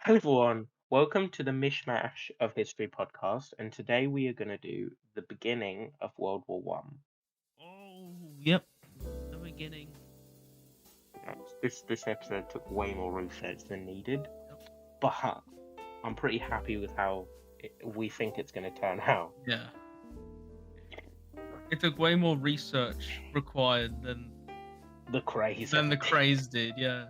Hello everyone, welcome to the Mish Mash of History podcast, and today we are going to do the beginning of World War One. Oh, yep. The beginning. This episode took way more research than needed, but I'm pretty happy with how we think it's going to turn out. Yeah. It took way more research required than The craze. the craze did, yeah.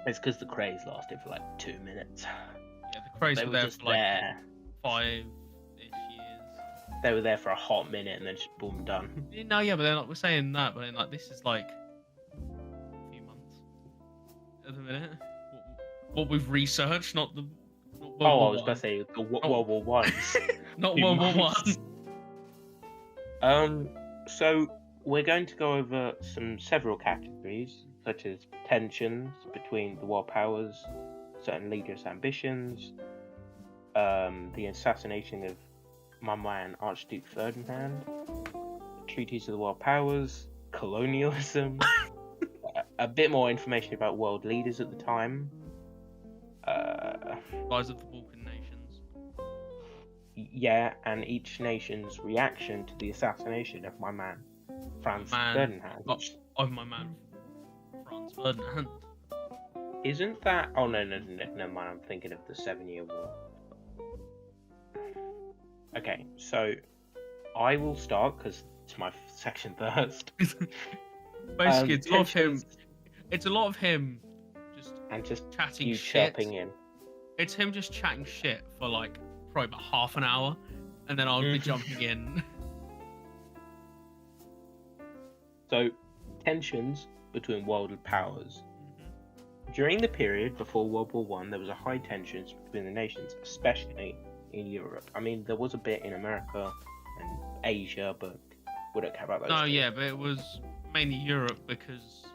It's because the craze lasted for like 2 minutes. Yeah, the craze They were were there just for like there. 5-ish years. They were there for a hot minute and then just boom, done. No, yeah, but then like, we're saying that, but then like this is like a few months at the minute. What we've researched, not the. Not World I War was One. going to say the World War One. Not few World War months. One. So we're going to go over several categories, such as tensions between the world powers, certain leaders' ambitions, the assassination of my man Archduke Ferdinand, treaties of the world powers, colonialism, a bit more information about world leaders at the time. Rise of the Balkan nations. Yeah, and each nation's reaction to the assassination of my man Franz Ferdinand. Of my man Franz Ferdinand. Isn't that? Oh no, never mind. I'm thinking of the 7-Year War. Okay, so I will start because it's my section first. Basically, it's a lot of him. tensions It's a lot of him and just chatting you shit. chirping in. It's him just chatting shit for like probably about half an hour, and then I'll be jumping in. So, tensions between world powers. During the period before World War One, there was a high tensions between the nations, especially in Europe. I mean, there was a bit in America and Asia, but we don't care about those. No, two. yeah, but it was mainly Europe because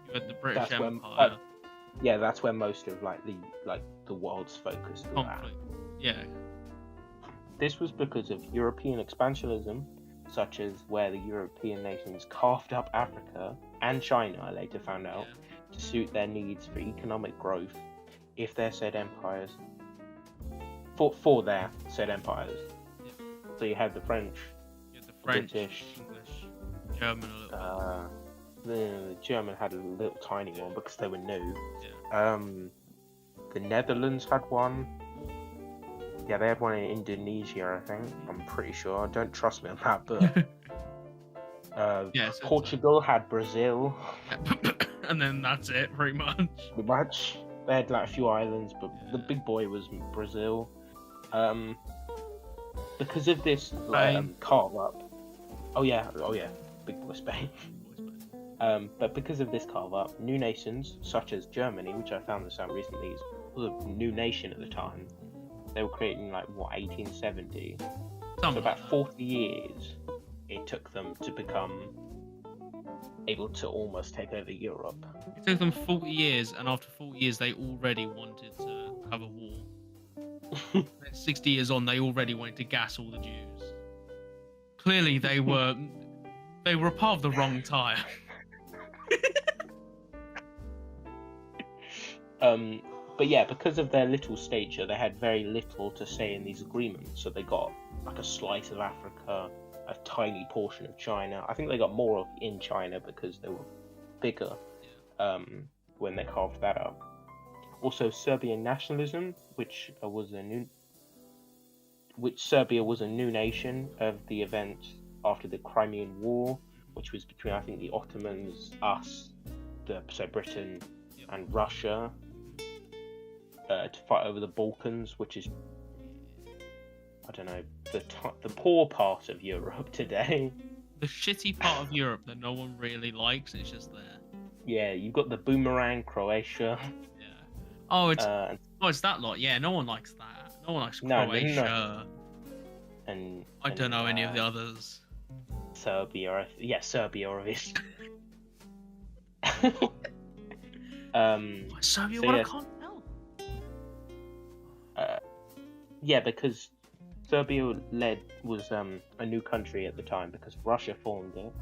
you had the British That's when- Empire Yeah, that's where most of the world's focus was at. conflict. Yeah, This was because of European expansionism, such as where the European nations carved up Africa and China, I later found out, to suit their needs for economic growth if their said empires for their said empires. Yeah. So you had the French, you had the French, British, English, German a little the German had a little tiny one because they were new. bit. Yeah. The Netherlands had one. Yeah, they had one in Indonesia, I think. I'm pretty sure. Don't trust me on that, but Yeah, so Portugal had Brazil. and then that's it, pretty much. Pretty much. They had like a few islands, but the Yeah. big boy was Brazil. Because of this Spain. carve up. Oh yeah, big boy Spain. But because of this carve up, new nations such as Germany, which I found this out recently, was a new nation at the time. They were created in 1870. So about 40 years it took them to become able to almost take over Europe. It took them 40 years, and after 40 years, they already wanted to have a war. 60 years on, they already wanted to gas all the Jews. Clearly, they were a part of the wrong time. But yeah, because of their little stature, they had very little to say in these agreements. So they got like a slice of Africa, a tiny portion of China. I think they got more in China because they were bigger when they carved that up. Also, Serbian nationalism, which Serbia was a new nation of the event after the Crimean War, which was between, I think, the Ottomans, us, so Britain, and Russia, to fight over the Balkans, which is, I don't know, the poor part of Europe today. The shitty part of Europe that no one really likes. It's just there. Yeah, you've got the boomerang, Croatia. Yeah. Oh, it's that lot. Yeah, no one likes that. No one likes Croatia. And I don't know any of the others. Serbia, Serbia, obviously. Serbia, so what yeah. I can't tell. Yeah, because Serbia was a new country at the time because Russia formed it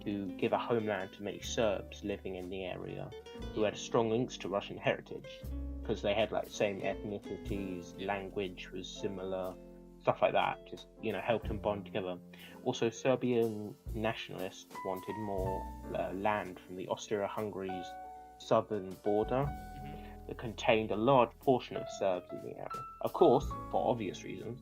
to give a homeland to many Serbs living in the area. who had strong links to Russian heritage, because they had like same ethnicities, language was similar, stuff like that. Just helped them bond together. Also, Serbian nationalists wanted more land from the Austria-Hungary's southern border that contained a large portion of Serbs in the area. Of course, for obvious reasons,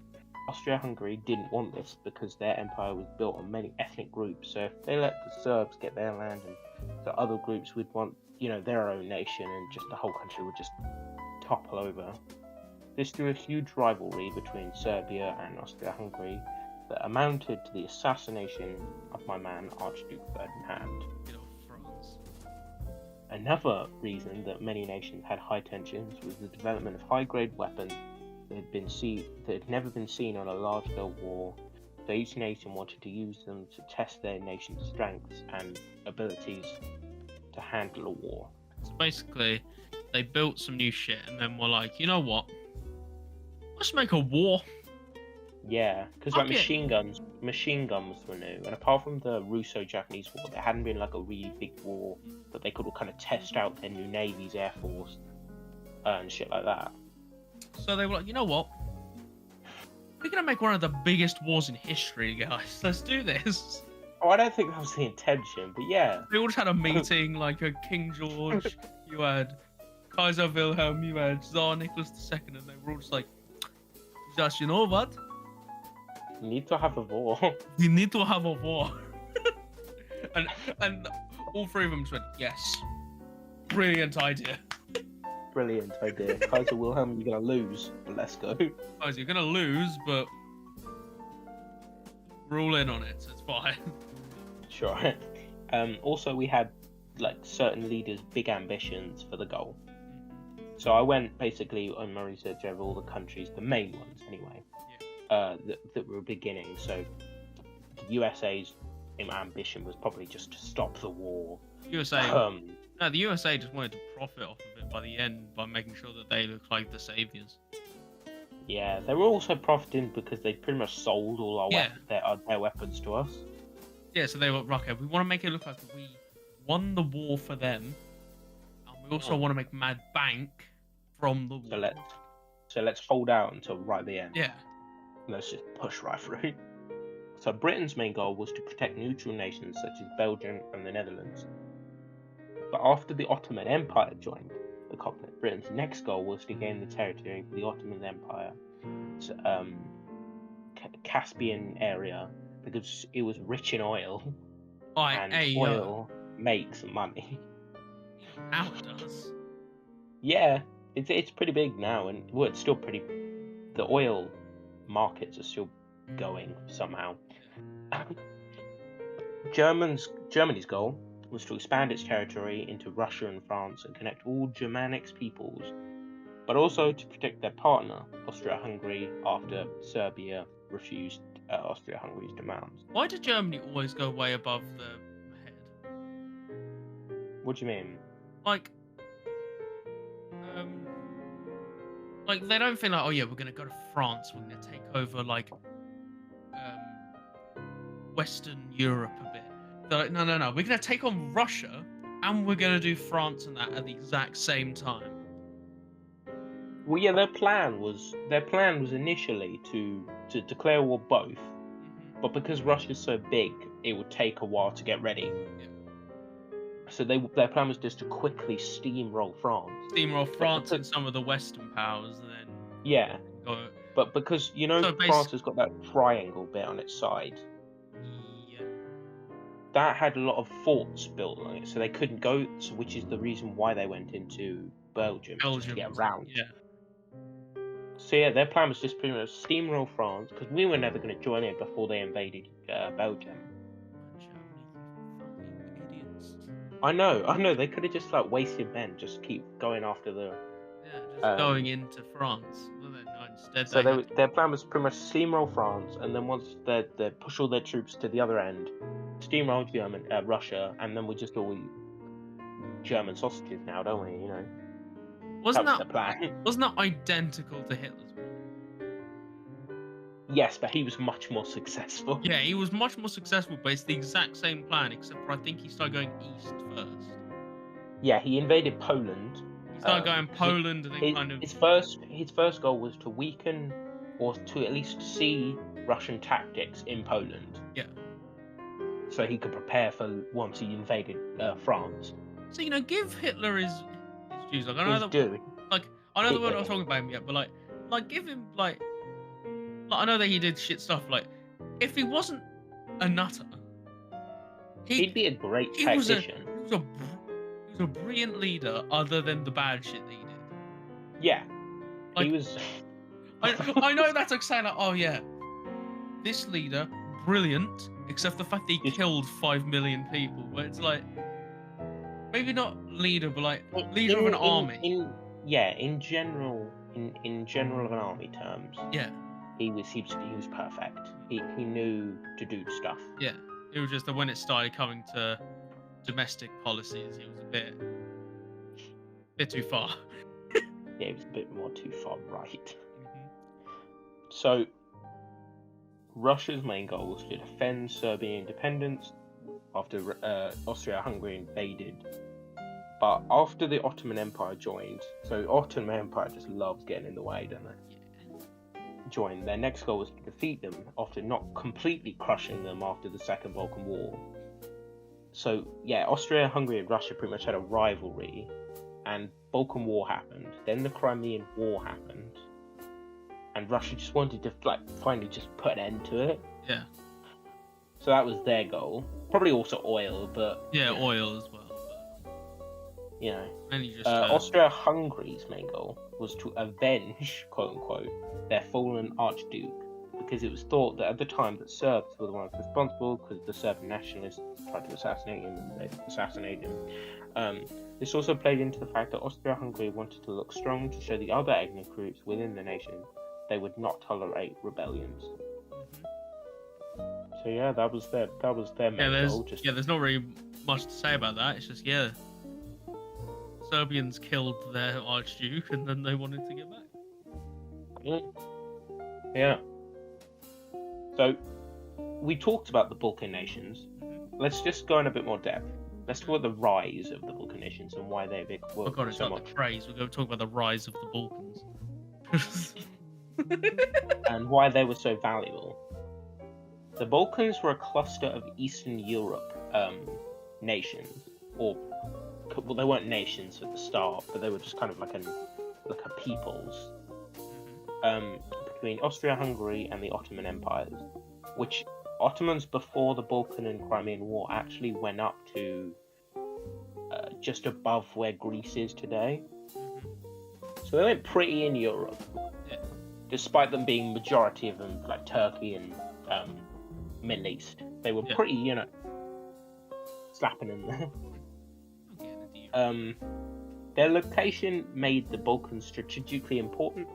Austria-Hungary didn't want this because their empire was built on many ethnic groups. So if they let the Serbs get their land, and the other groups would want, their own nation, and just the whole country would just topple over. This threw a huge rivalry between Serbia and Austria-Hungary that amounted to the assassination of my man Archduke Ferdinand. France. Another reason that many nations had high tensions was the development of high-grade weapons that had never been seen on a large-scale war. So each nation wanted to use them to test their nation's strengths and abilities to handle a war. So basically, they built some new shit and then were like, you know what? Let's make a war. Yeah, because like machine guns were new, and apart from the Russo-Japanese War, there hadn't been like a really big war that they could kind of test out their new navy's air force and shit like that. So they were like, you know what? We're gonna make one of the biggest wars in history, guys. Let's do this. Oh, I don't think that was the intention, but yeah. They all just had a meeting, like a King George, you had Kaiser Wilhelm, you had Tsar Nicholas II, and they were all just like, just, you know what? You need to have a war. We need to have a war. and all three of them just went, yes. Brilliant idea. Brilliant idea. Kaiser Wilhelm, you're going to lose, but let's go. Kaiser, you're going to lose, but we're all in on it, so it's fine. Sure. Also, we had like certain leaders' big ambitions for the goal. So I went basically on my research over all the countries, the main ones anyway, that were beginning. So the USA's ambition was probably just to stop the war. The USA just wanted to profit off of it by the end by making sure that they look like the saviors. Yeah, they were also profiting because they pretty much sold all their weapons to us. Yeah, so they were, okay, we want to make it look like we won the war for them, and we also want to make mad bank from the war. So let's hold out until right the end. Yeah. Let's just push right through. So Britain's main goal was to protect neutral nations such as Belgium and the Netherlands. But after the Ottoman Empire joined the continent, Britain's next goal was to gain the territory of the Ottoman Empire, Caspian area, because it was rich in oil, oil makes money. Now it does. Yeah, it's pretty big now, and it's still pretty. The oil markets are still going somehow. Germany's goal was to expand its territory into Russia and France and connect all Germanic peoples, but also to protect their partner, Austria-Hungary, after Serbia refused Austria-Hungary's demands. Why did Germany always go way above the head? What do you mean? Like they don't feel like, oh yeah, we're gonna go to France, we're gonna take over like Western Europe a bit. They're like, no, we're gonna take on Russia and we're gonna do France and that at the exact same time. Well, yeah, their plan was initially to declare war both, but because Russia's so big, it would take a while to get ready. Yeah. So their plan was just to quickly steamroll France. And some of the Western powers, and then yeah. But because France has got that triangle bit on its side. Yeah. That had a lot of forts built on it, so they couldn't go. Which is the reason why they went into Belgium just to get around. Yeah. So yeah, their plan was just pretty much steamroll France, because we were never going to join in before they invaded Belgium. Idiots. I know. They could have just wasted men, just keep going after the. Yeah, just going into France. Well, then, instead, so their plan was pretty much steamroll France, and then once they push all their troops to the other end, steamroll Russia, and then we just all eat German sausages now, don't we? Wasn't that the plan? Wasn't that identical to Hitler's plan? Yes, but he was much more successful. Yeah, he was much more successful, but it's the exact same plan, except for I think he started going east first. Yeah, he invaded Poland. He started going Poland and then kind of... His first goal was to weaken, or to at least see Russian tactics in Poland. Yeah. So he could prepare for once he invaded France. So, you know, give Hitler his dues. Like, I know that we're not talking about him yet, but like give him like I know that he did shit stuff. Like, if he wasn't a nutter, he'd be a great tactician. He was a brilliant leader, other than the bad shit that he did. Yeah, like, he was. I know that's like saying like, oh yeah, this leader brilliant, except the fact that he killed 5 million people. But it's like, maybe not leader, but like leader of an army. In general of an army terms. Yeah. He was perfect. He knew to do stuff. Yeah. It was just that when it started coming to domestic policies, he was a bit too far. Yeah, it was a bit more too far right. Mm-hmm. So, Russia's main goal was to defend Serbian independence after Austria-Hungary invaded. But after the Ottoman Empire joined, so Ottoman Empire just loves getting in the way, don't they? Joined, their next goal was to defeat them after not completely crushing them after the Second Balkan War. So yeah, Austria, Hungary and Russia pretty much had a rivalry, and Balkan War happened, then the Crimean War happened, and Russia just wanted to finally just put an end to it. Yeah. So that was their goal. Probably also oil, but... Yeah, oil as well. You know, and you just, Austria-Hungary's main goal was to avenge, quote-unquote, their fallen Archduke, because it was thought that at the time that Serbs were the ones responsible, because the Serbian nationalists tried to assassinate him, and they assassinated him. This also played into the fact that Austria-Hungary wanted to look strong to show the other ethnic groups within the nation they would not tolerate rebellions. So yeah, that was their main goal. There's not really much to say about that. It's just, yeah, Serbians killed their Archduke and then they wanted to get back. Yeah. So, we talked about the Balkan nations. Let's just go in a bit more depth. Let's talk about the rise of the Balkan nations and why they were so much. The praise. We're going to talk about the rise of the Balkans. And why they were so valuable. The Balkans were a cluster of Eastern Europe nations, well, they weren't nations at the start, but they were just kind of like a peoples between Austria-Hungary and the Ottoman empires, which Ottomans before the Balkan and Crimean War actually went up to just above where Greece is today. So they went pretty in Europe, despite them being majority of them like Turkey and Middle East. They were pretty, slapping in there. Their location made the Balkans strategically important.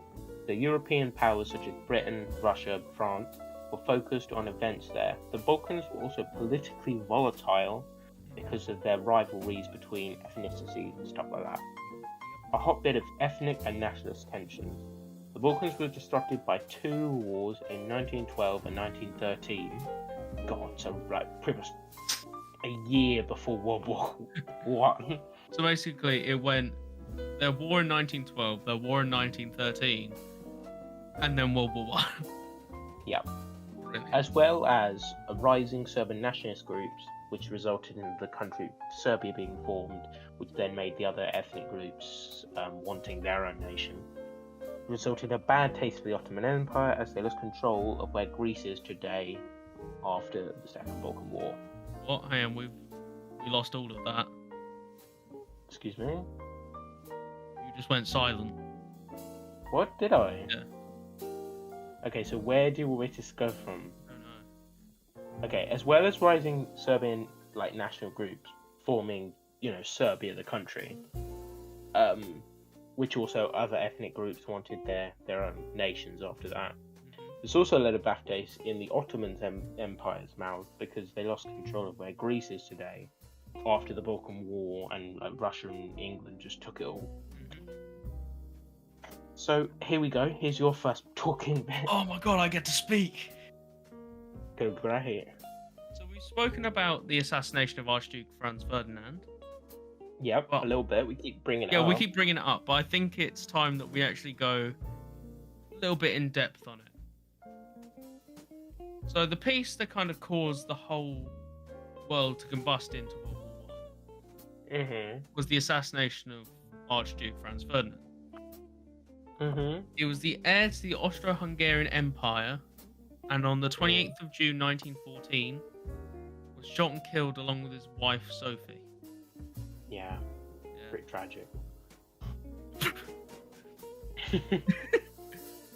The European powers such as Britain, Russia, France were focused on events there. The Balkans were also politically volatile because of their rivalries between ethnicities and stuff like that. A hotbed of ethnic and nationalist tensions. The Balkans were disrupted by two wars in 1912 and 1913. God, so pretty much a year before World War One. So basically, it went their war in 1912, their war in 1913, and then World War One. Yep. As well as a rising Serbian nationalist groups, which resulted in the country Serbia being formed, which then made the other ethnic groups wanting their own nation. Resulted in a bad taste for the Ottoman Empire as they lost control of where Greece is today after the Second Balkan War. What? Hang on, we lost all of that. Excuse me? You just went silent. What? Did I? Yeah. Okay, so where do we just go from? I don't know. Okay, as well as rising Serbian national groups forming, Serbia the country, which also other ethnic groups wanted their own nations after that. This also led a bad taste in the Ottoman Empire's mouth because they lost control of where Greece is today after the Balkan War, and Russia and England just took it all. So here we go. Here's your first talking bit. Oh my god, I get to speak. Go great. So we've spoken about the assassination of Archduke Franz Ferdinand. Yep, But a little bit. We keep bringing it yeah, up. we keep bringing it up, but I think it's time that we actually go a little bit in depth on it. So the piece that kind of caused the whole world to combust into World War One was the assassination of Archduke Franz Ferdinand. He was the heir to the Austro-Hungarian Empire, and on the 28th of June 1914, was shot and killed along with his wife Sophie. Yeah. Pretty tragic.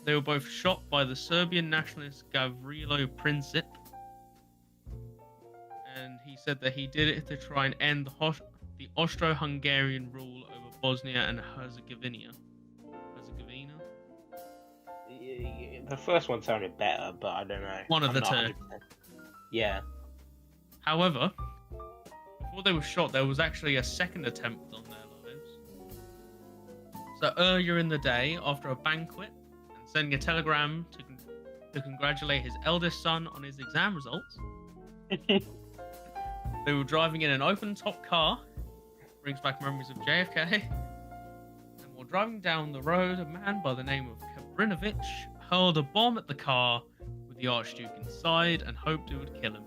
They were both shot by the Serbian nationalist Gavrilo Princip, and he said that he did it to try and end the Austro-Hungarian rule over Bosnia and Herzegovina. The first one sounded better, but I don't know. One of I'm the not two. 100%. Yeah. However, before they were shot, there was actually a second attempt on their lives. So earlier in the day, after a banquet and sending a telegram to congratulate his eldest son on his exam results, they were driving in an open-top car. Brings back memories of JFK. And while driving down the road, a man by the name of Kabrinovich hurled a bomb at the car with the Archduke inside and hoped it would kill him.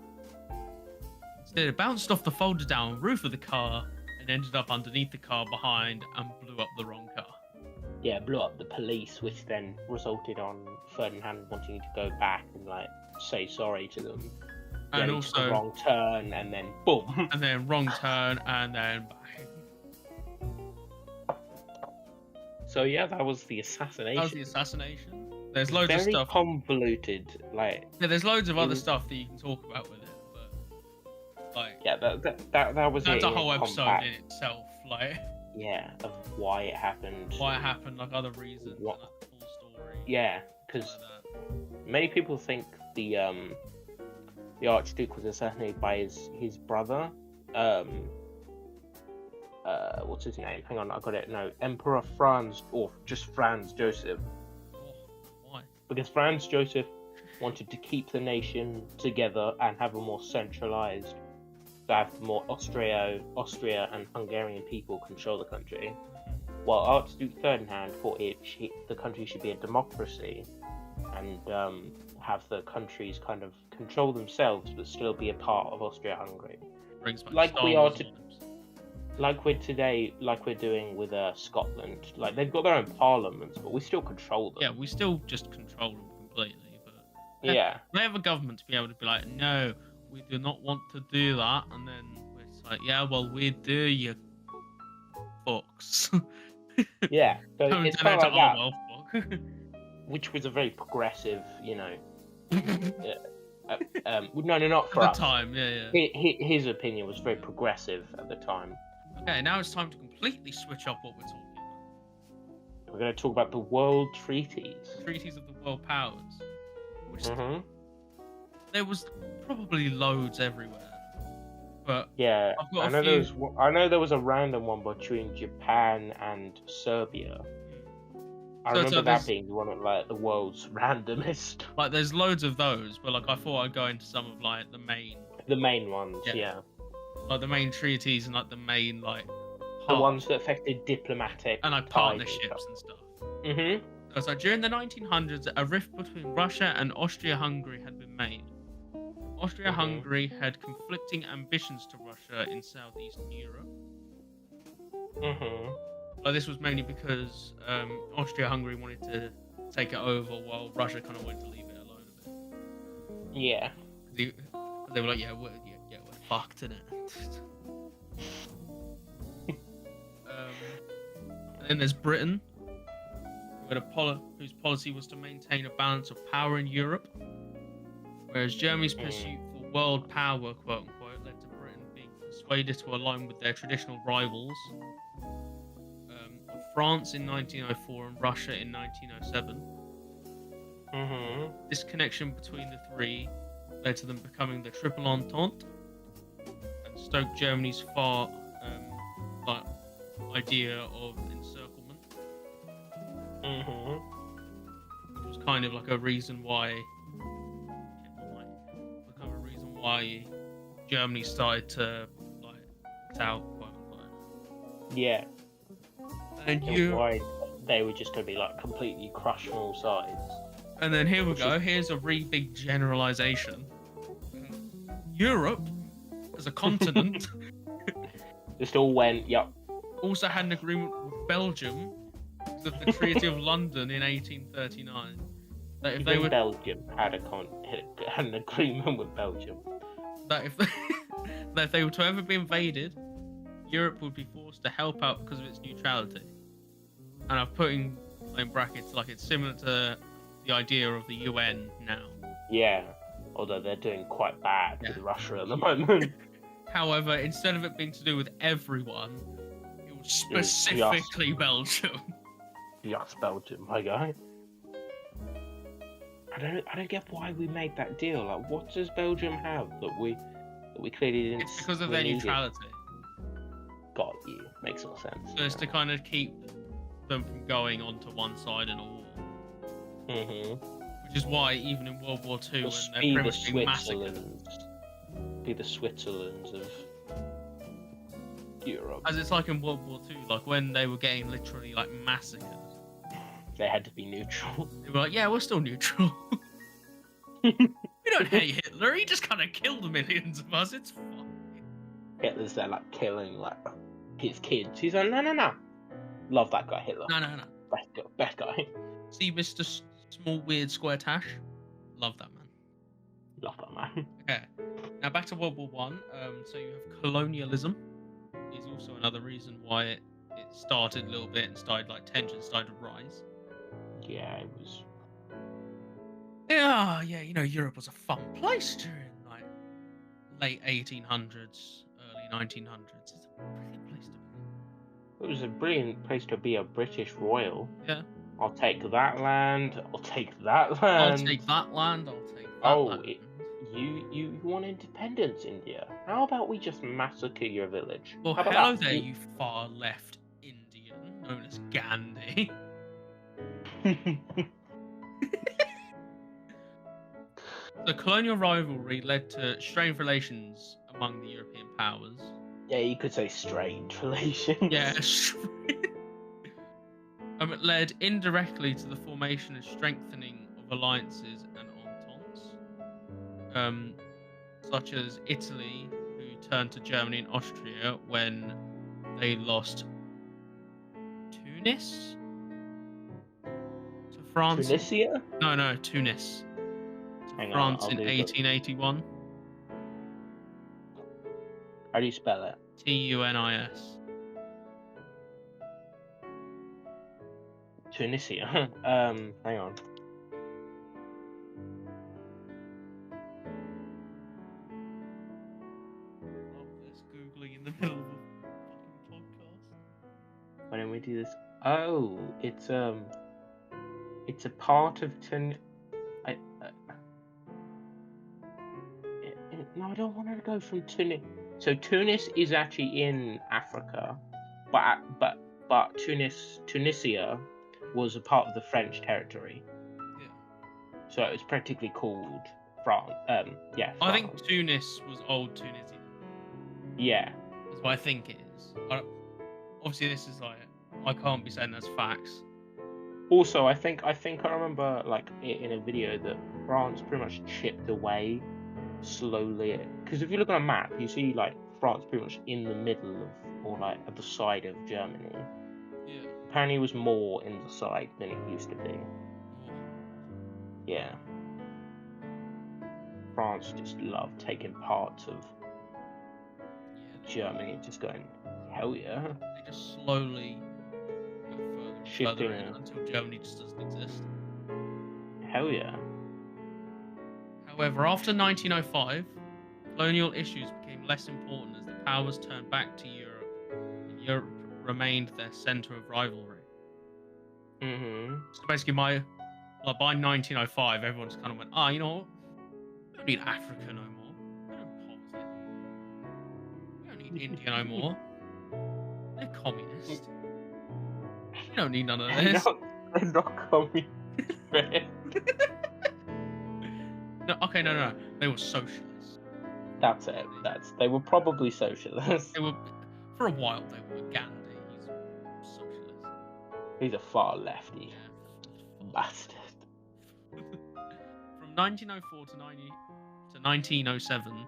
Instead, it bounced off the folded-down roof of the car and ended up underneath the car behind and blew up the wrong car. Yeah, blew up the police, which then resulted on Ferdinand wanting to go back and like say sorry to them. And yeah, also took a wrong turn, and then boom. And then wrong turn, and then bang. So yeah, that was the assassination. That was the assassination. There's loads Very of stuff. convoluted, like. Yeah, there's loads of other stuff that you can talk about with it, but like. Yeah, that was. That's it a whole in episode compact. in itself, like. Yeah, of why it happened. Why it happened, like other reasons. What? Like the full story. Yeah, because many people think the Archduke was assassinated by his brother. What's his name? Hang on, I got it. No, Emperor Franz, or just Franz Joseph. Oh, why? Because Franz Joseph wanted to keep the nation together and have a more centralized, to have more Austria and Hungarian people control the country. While Archduke Ferdinand thought the country should be a democracy and have the countries kind of control themselves but still be a part of Austria-Hungary. Brings back Like Star we are Wars to, vibes. like we're doing with Scotland. Like they've got their own parliaments, but we still control them. Yeah, we still just control them completely, but Yeah. they have a government to be able to be like, no, we do not want to do that, and then it's like, yeah, well, we do, you fucks. Yeah. So Don't it's do kind that of to like our that, well, fuck. which was a very progressive, no, not for At us. the time, yeah. His opinion was very progressive at the time. Okay, now it's time to completely switch up what we're talking about. We're going to talk about the World Treaties. Treaties of the World Powers. Which Mm-hmm. there was probably loads everywhere. But Yeah, I've got I a know few. I know there was a random one between Japan and Serbia. I So remember there's- that being one of like the world's randomest. Like, there's loads of those, but like I thought I'd go into some of like the main ones, Yeah. yeah. like the main treaties and like the main like The ones that affected diplomatic and like ties partnerships and stuff. Mm-hmm. So during the 1900s, a rift between Russia and Austria-Hungary had been made. Austria-Hungary had conflicting ambitions to Russia in southeastern Europe. Mm-hmm. Like, this was mainly because Austria-Hungary wanted to take it over, while Russia kind of wanted to leave it alone a bit. Yeah. They were like, we're fucked, innit? And then there's Britain, whose policy was to maintain a balance of power in Europe, whereas Germany's pursuit for world power, quote unquote, led to Britain being persuaded to align with their traditional rivals of France in 1904 and Russia in 1907. Mm-hmm. This connection between the three led to them becoming the Triple Entente and stoked Germany's idea of encirclement. Mm-hmm. Which was kind of like a reason why Germany started to like out, quote unquote. Yeah. And It was worried they were just going to be like completely crushed from all sides. And then here we go. Here's a really big generalization. Europe, as a continent, Just all went, yep. also had an agreement with Belgium because of the Treaty of London in 1839. That if they were Belgium had an agreement with Belgium. That if they were to ever be invaded, Europe would be forced to help out because of its neutrality. And I've put in brackets like it's similar to the idea of the UN now. Yeah, although they're doing quite bad with Russia at the moment. However, instead of it being to do with everyone, it was specifically Belgium. Just Belgium, my guy. I don't get why we made that deal. Like, what does Belgium have that we clearly didn't? It's because of their neutrality. Got you. Makes all sense. So it's to kind of keep them from going onto one side in a war. Which is why even in World War II, when they're pretty much being massacred, be the Switzerlands of Europe. As it's like in World War II, like when they were getting literally like massacred. They had to be neutral. They were like, yeah, we're still neutral. We don't hate Hitler. He just kind of killed millions of us. It's fine. Hitler's there, like, killing, like, his kids. He's like, no. Love that guy, Hitler. No. Best guy. See Mr. Small Weird Square Tash? Love that man. Love that man. Okay. Now back to World War One. So you have colonialism. Is also another reason why it started a little bit and started, like, tensions started to rise. Yeah, it was. Yeah, you know, Europe was a fun place during like late 1800s, early 1900s. It's a brilliant place to be. It was a brilliant place to be a British royal. Yeah. I'll take that land. I'll take that land. I'll take that land. I'll take that land. You want independence, India? How about we just massacre your village? Well, hello there, you far left Indian, known as Gandhi. The colonial rivalry led to strained relations among the European powers. Yeah, you could say strained relations. Yeah, it led indirectly to the formation and strengthening of alliances and ententes, such as Italy, who turned to Germany and Austria when they lost Tunis to France. Tunisia? No, Tunis. France in 1881. How do you spell it? Tunis. Tunisia. Hang on. Love this googling in the middle of a fucking podcast. Why don't we do this? Oh, it's a part of No, I don't want to go from Tunis. So Tunis is actually in Africa, but Tunisia was a part of the French territory. Yeah. So it was practically called France. France. I think Tunis was old Tunisia. Yeah. That's what I think it is. Obviously, this is like I can't be saying that's facts. Also, I think I remember like in a video that France pretty much chipped away slowly, because if you look on a map you see like France pretty much in the middle of, or like at the side of Germany. Yeah. Apparently it was more in the side than it used to be. Yeah. France just loved taking parts of Germany and just going, hell yeah. They just slowly go further and further in until Germany just doesn't exist. Hell yeah. However, after 1905, colonial issues became less important as the powers turned back to Europe, and Europe remained their centre of rivalry. So basically, by 1905, everyone just kind of went, you know what? We don't need Africa no more. We don't pause it. We don't need India no more. They're communist. We don't need none of this. They're not communist. No. They were socialists. That's it. They were probably socialists. They were, for a while, they were Gandhi. He's a far lefty Yeah. bastard. From 1904 to 1907,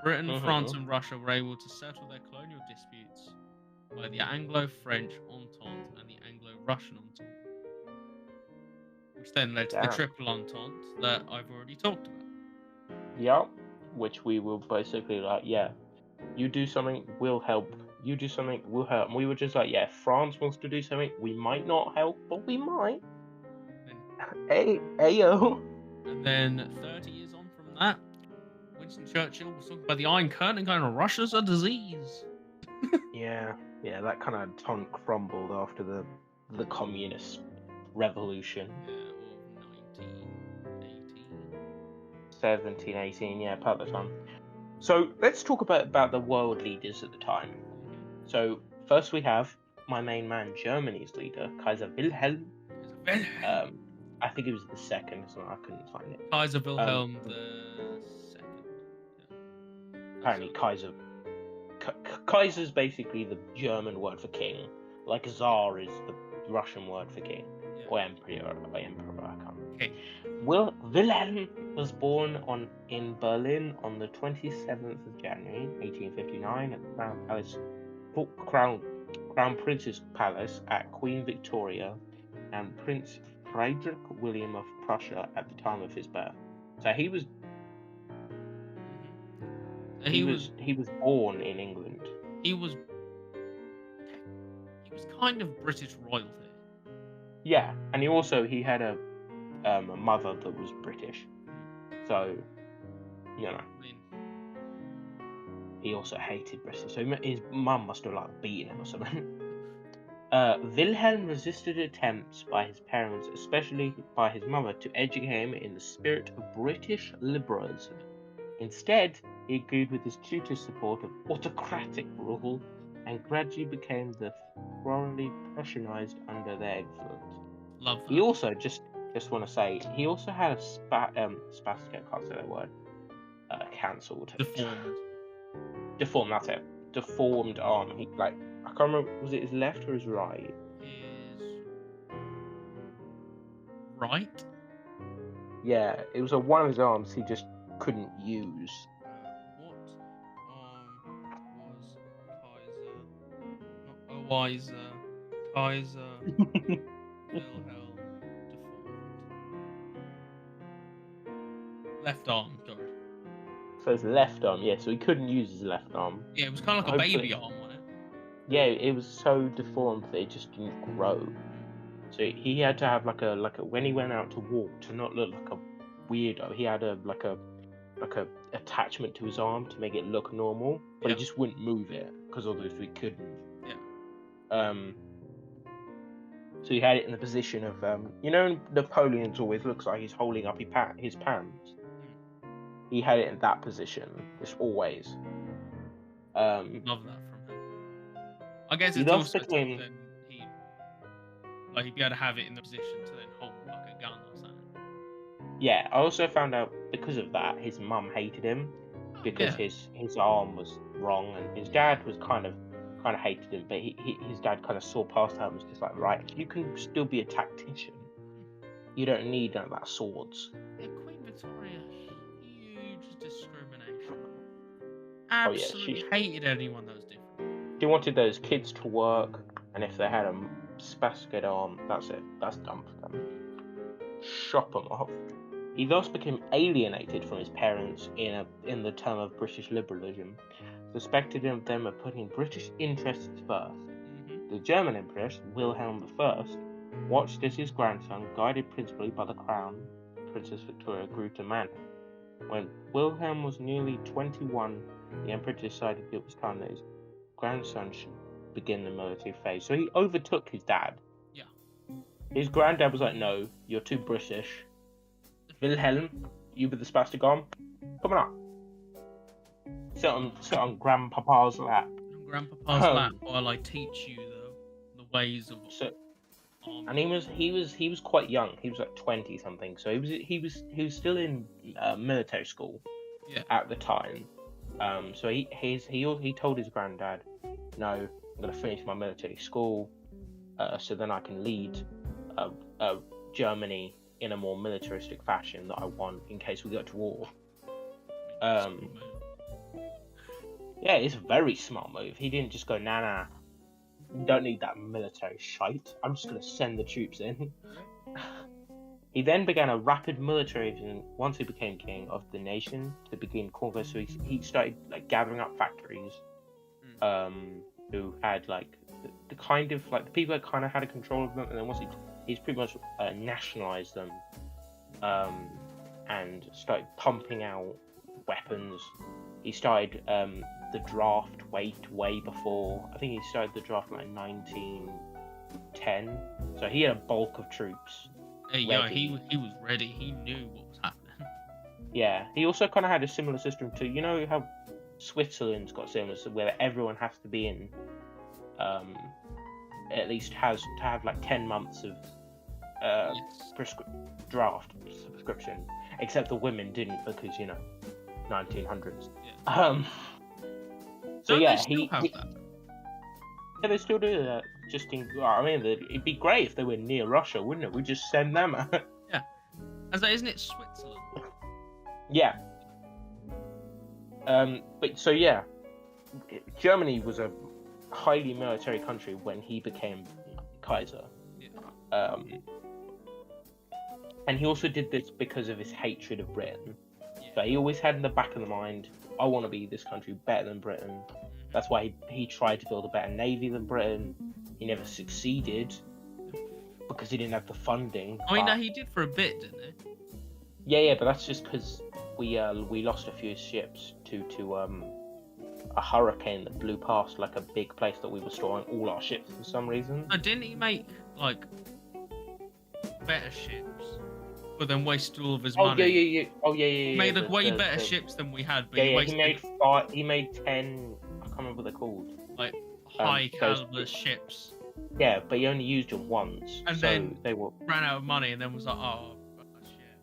Britain, France, and Russia were able to settle their colonial disputes by the Anglo-French Entente and the Anglo-Russian Entente, which then led to the Triple Entente that I've already talked about. Yep, which we were basically like, yeah, you do something, we'll help. You do something, we'll help. And we were just like, yeah, if France wants to do something, we might not help, but we might. Ayo. And then 30 years on from that, Winston Churchill was talking about the Iron Curtain and going, Russia's a disease. Yeah, that kind of tongue crumbled after the communist revolution. Yeah, or 1918. 1718, yeah, about the time. So let's talk about the world leaders at the time. So first we have my main man, Germany's leader, Kaiser Wilhelm. I think it was the second, so I couldn't find it. Kaiser Wilhelm the second. Yeah. Apparently, Kaiser's basically the German word for king, like Tsar is the Russian word for king, or emperor. I can't remember. Okay. Wilhelm was born in Berlin on the 27th of January, 1859, at the Crown Prince's Palace at Queen Victoria and Prince Frederick William of Prussia at the time of his birth. So he was born in England. He was kind of British royalty. Yeah, and he had a mother that was British. So, he also hated British. So his mum must have beaten him or something. Wilhelm resisted attempts by his parents, especially by his mother, to educate him in the spirit of British liberalism. Instead, he agreed with his tutor's support of autocratic rule and gradually became thoroughly Prussianized under their influence. Love that. He also, just want to say, he also had a spastic, I can't say that word, cancelled. Deformed, that's it. Deformed arm. I can't remember, was it his left or his right? His right? Yeah, it was one of his arms he just couldn't use. What was Kaiser Wilhelm deformed? Left arm, sorry. So his left arm, yeah, so he couldn't use his left arm. Yeah, it was kind of like a baby arm, wasn't it? Yeah, it was so deformed that it just didn't grow. So he had to have when he went out to walk, to not look like a weirdo, he had a attachment to his arm to make it look normal, but he just wouldn't move it because obviously he couldn't. Yeah. So he had it in the position of Napoleon's always looks like he's holding up his pants. He had it in that position, just always. Love that from him. I guess it's also then he'd be able to have it in the position to then hold like a gun or something. Yeah, I also found out because of that his mum hated him because his arm was wrong, and his dad was kind of hated him, but his dad kind of saw past that and was just like, right, you can still be a tactician. You don't need none of that swords. Yeah, Queen Victoria, huge discrimination. Absolutely hated anyone that was different. She wanted those kids to work, and if they had a spastic arm, that's it. That's done for them. Shop them off. He thus became alienated from his parents in the term of British liberalism, suspected them of putting British interests first. The German Empress, Wilhelm I, watched as his grandson, guided principally by the crown, Princess Victoria, grew to manhood. When Wilhelm was nearly 21, the Emperor decided it was time that his grandson should begin the military phase. So he overtook his dad. Yeah. His granddad was like, no, you're too British. Wilhelm, you with the spastic arm, come on up. Sit on Grandpapa's lap. On Grandpapa's lap, while I teach you the ways of. And he was quite young. He was like 20 something. So he was still in military school. Yeah. At the time. So he told his granddad, no, I'm gonna finish my military school. so then I can lead Germany in a more militaristic fashion that I want in case we go to war. Yeah, it's a very smart move. He didn't just go, nah, don't need that military shite. I'm just going to send the troops in. He then began a rapid military invasion once he became king of the nation to begin conquest. So he started like gathering up factories, who had like the kind of like the people that kind of had a control of them, and then once he's pretty much nationalized them, and started pumping out weapons. He started the draft way before. I think he started the draft in like 1910. So he had a bulk of troops. Yeah, he was ready. He knew what was happening. Yeah, he also kind of had a similar system to, you know how Switzerland's got similar, so where everyone has to be in, at least has to have like 10 months of draft subscription, except the women didn't because 1900s. Yeah. So Don't yeah, they still have that? Yeah, they still do that. Just in, I mean, it'd be great if they were near Russia, wouldn't it? We just send them out. Yeah. As that, isn't it Switzerland? Yeah. But so yeah, Germany was a highly military country when he became Kaiser. Yeah. And he also did this because of his hatred of Britain. Yeah. So he always had in the back of the mind, I want to be this country better than Britain. That's why he tried to build a better navy than Britain. He never succeeded because he didn't have the funding. I mean, no, he did for a bit, didn't he? Yeah, but that's just because we lost a few ships to a hurricane that blew past like a big place that we were storing all our ships for some reason. No, didn't he make like better ships, but then wasted all of his money? Yeah. He made way better ships than we had, but he made 10. I can't remember what they're called. Like high caliber ships. Yeah, but he only used them once, and so then they ran out of money, and then was like, oh shit.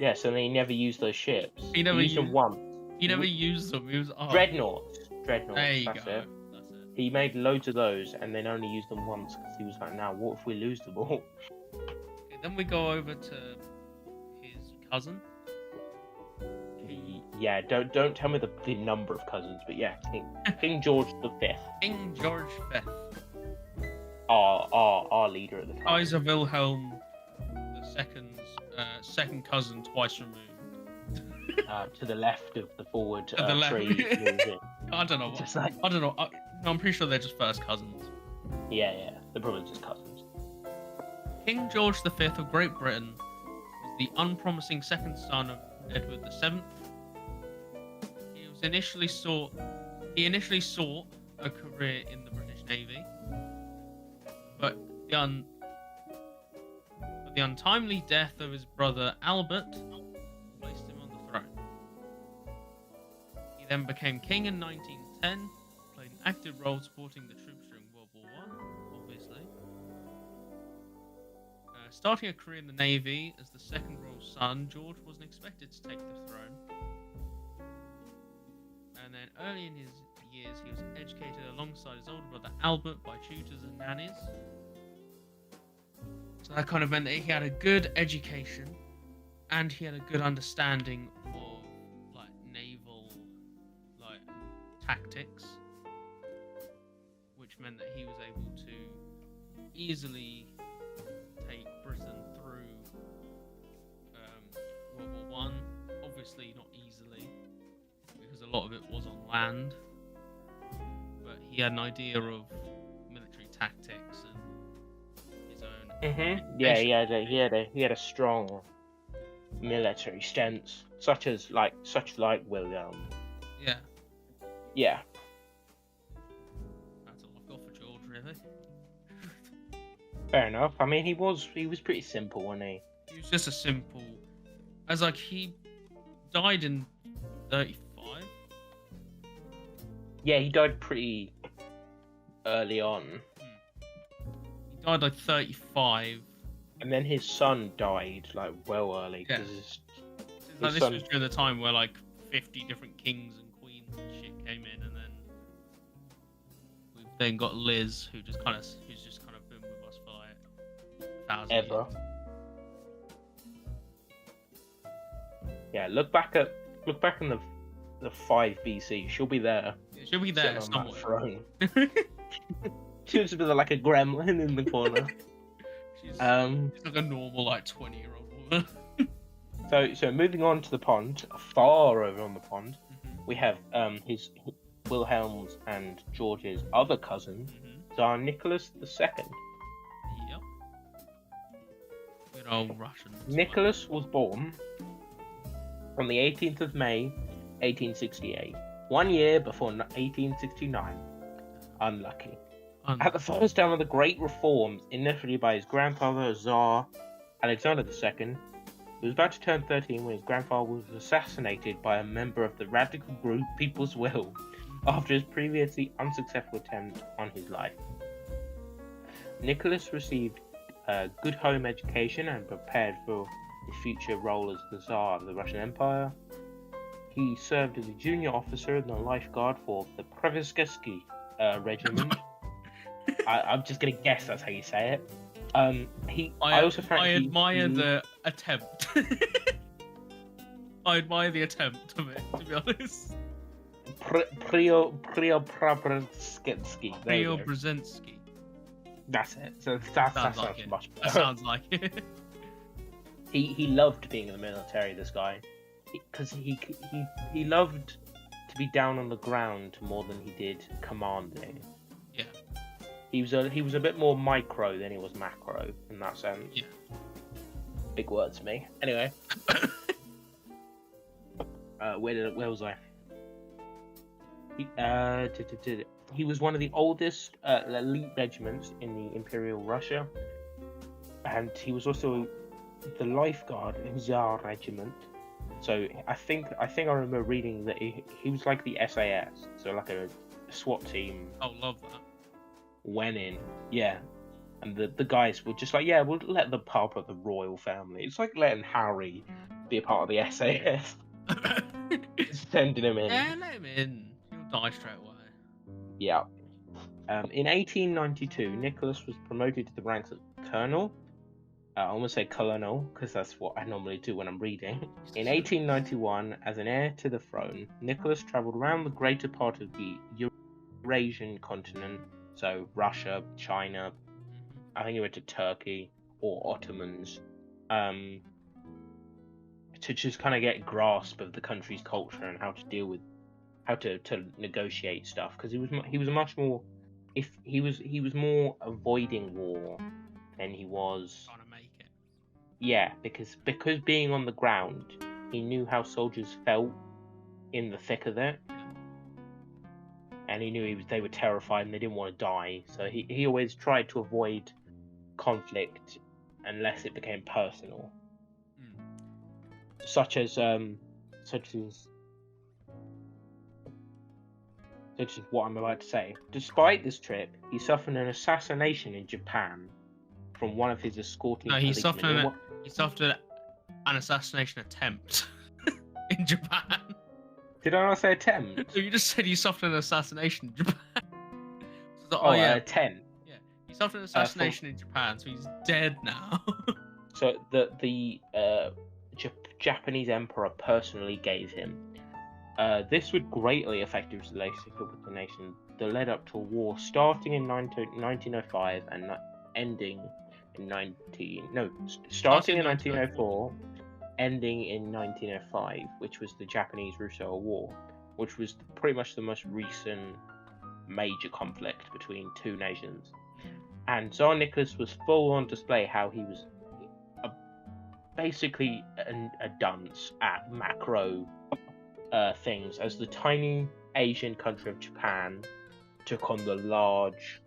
Yeah, so then he never used those ships. He never used them once. He never used them. He was Dreadnoughts. There you That's go. it. That's it. He made loads of those and then only used them once because he was like, now what if we lose them all? Okay, then we go over to his cousin. Yeah, don't tell me the number of cousins, but yeah, King George V. King George V. Our leader at the time. Kaiser Wilhelm II's second cousin, twice removed. To the left of the forward To the left. tree. I don't know. Just like... I don't know. I'm pretty sure they're just first cousins. Yeah, they're probably just cousins. King George V of Great Britain was the unpromising second son of Edward VII. He initially sought a career in the British Navy, but the untimely death of his brother Albert placed him on the throne. He then became king in 1910, played an active role supporting the troops during World War I, obviously. Starting a career in the Navy as the second royal son, George wasn't expected to take the throne. And then early in his years, he was educated alongside his older brother Albert by tutors and nannies. So that kind of meant that he had a good education, and he had a good understanding of like naval tactics, which meant that he was able to easily take Britain through World War One. Obviously not easily, because a lot of it was on land, but he had an idea of military tactics and his own. Yeah, he had a strong military stance, such like William. Yeah. Yeah. That's all I've got for George, really. Fair enough. I mean, he was pretty simple, wasn't he? He was just a simple, he died in 35. Yeah, he died pretty early on. He died like 35. And then his son died like well early. Yeah. This was during the time where like 50 different kings and queens and shit came in, and then we've then got Liz, who's just kind of been with 1,000 ever. years. Yeah, look back in the 5 BC. She'll be there. She'll be there sitting on that somewhere. throne. She'll just be like a gremlin in the corner. She's like a normal, like 20-year-old woman. So moving on to the pond, far over on the pond, we have his Wilhelm's and George's other cousin, Tsar Nicholas II. Yep. Good old Russian. Nicholas was born on the 18th of May, 1868, 1 year before 1869. Unlucky. At the first time of the Great Reforms, initiated by his grandfather, Tsar Alexander II, he was about to turn 13 when his grandfather was assassinated by a member of the radical group People's Will after his previously unsuccessful attempt on his life. Nicholas received a good home education and prepared for his future role as the Tsar of the Russian Empire. He served as a junior officer in the lifeguard for the Prevskesky regiment. I'm just gonna guess that's how you say it. I admire the attempt. I admire the attempt of it, to be honest. Preobrazhensky. Preobrazhensky. That's it. So that sounds like much better. That sounds like it. He loved being in the military. This guy, because he loved to be down on the ground more than he did commanding. Yeah. He was a bit more micro than he was macro in that sense. Yeah. Big word to me. Anyway. Where was I? He was one of the oldest elite regiments in the Imperial Russia, and he was also the lifeguard in the Tsar regiment. So I think I remember reading that he was like the SAS, so like a SWAT team. Oh, love that. Went in, yeah, and the guys were just like, yeah, we'll let them part of the royal family. It's like letting Harry be a part of the SAS. Sending him in. Yeah, let him in. He'll die straight away. Yeah. In 1892, Nicholas was promoted to the ranks of colonel. I almost say colonel because that's what I normally do when I'm reading. In 1891, as an heir to the throne, Nicholas travelled around the greater part of the Eurasian continent. So Russia, China, I think he went to Turkey or Ottomans, to just kind of get a grasp of the country's culture and how to deal with, how to negotiate stuff. Because he was much more, he was more avoiding war than he was trying to make it. Yeah, because being on the ground, he knew how soldiers felt in the thick of it. And he knew they were terrified and they didn't want to die, so he always tried to avoid conflict unless it became personal. Such as what I'm about to say. Despite this trip, he suffered an assassination in Japan from one of his escorting. No, he suffered an assassination attempt in Japan. Did I not say attempt? You just said he suffered an assassination in Japan. Yeah. Attempt. Yeah, he suffered an assassination in Japan, so he's dead now. So the Japanese emperor personally gave him. This would greatly affect his relationship with the nation that led up to a war starting in 1905 and ending in starting in 1904. Ending in 1905, which was the Japanese-Russo War, which was pretty much the most recent major conflict between two nations. And Tsar Nicholas was full on display how he was basically a dunce at macro things, as the tiny Asian country of Japan took on the large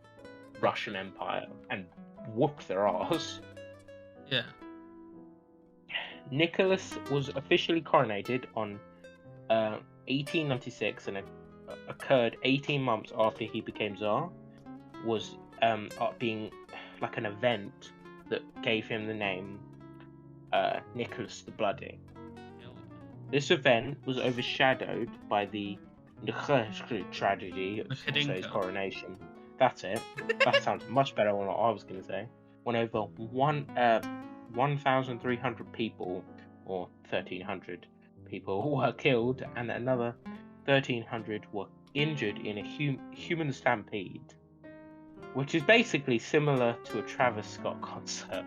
Russian Empire and whooped their arse. Yeah. Nicholas was officially coronated on 1896 and occurred 18 months after he became Tsar. Was being like an event that gave him the name Nicholas the Bloody. This event was overshadowed by the tragedy of his coronation. That's it. That sounds much better than what I was going to say. when over 1,300 people, or 1,300 people, were killed, and another 1,300 were injured in a human stampede, which is basically similar to a Travis Scott concert.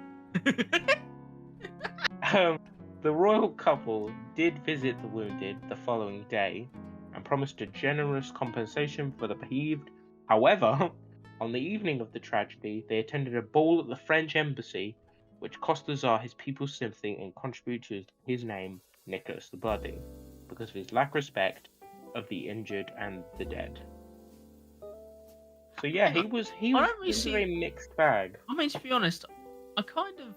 The royal couple did visit the wounded the following day and promised a generous compensation for the bereaved. However, on the evening of the tragedy, they attended a ball at the French embassy, which cost the Tsar his people's sympathy and contributed his name, Nicholas the Bloody, because of his lack of respect of the injured and the dead. So yeah, he was a very mixed bag. I mean, to be honest, I kind of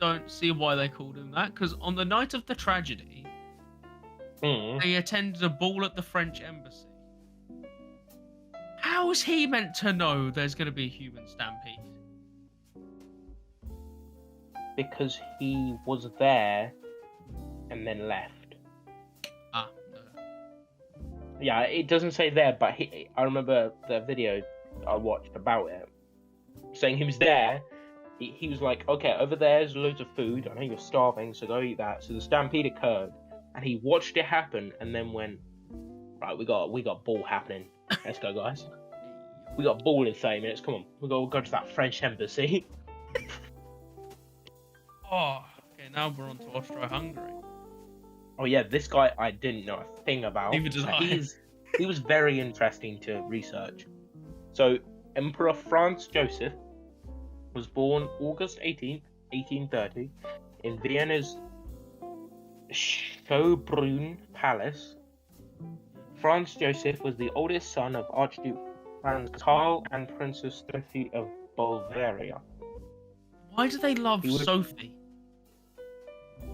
don't see why they called him that, because on the night of the tragedy, they attended a ball at the French embassy. How is he meant to know there's going to be a human stampede? Because he was there and then left. No. Yeah, it doesn't say there, but I remember the video I watched about it, saying he was there. He was like, okay, over there's loads of food. I know you're starving, so go eat that. So the stampede occurred, and he watched it happen, and then went, right, we got ball happening. Let's go, guys. We got ball in 30 minutes. Come on, we'll go to that French embassy. Oh, okay. Now we're on to Austro-Hungary. Oh yeah, this guy I didn't know a thing about. Neither did I. He was very interesting to research. So Emperor Franz Joseph was born August 18th, 1830, in Vienna's Schönbrunn Palace. Franz Joseph was the oldest son of Archduke Franz Karl and Princess Sophie of Bavaria. Why do they love Sophie?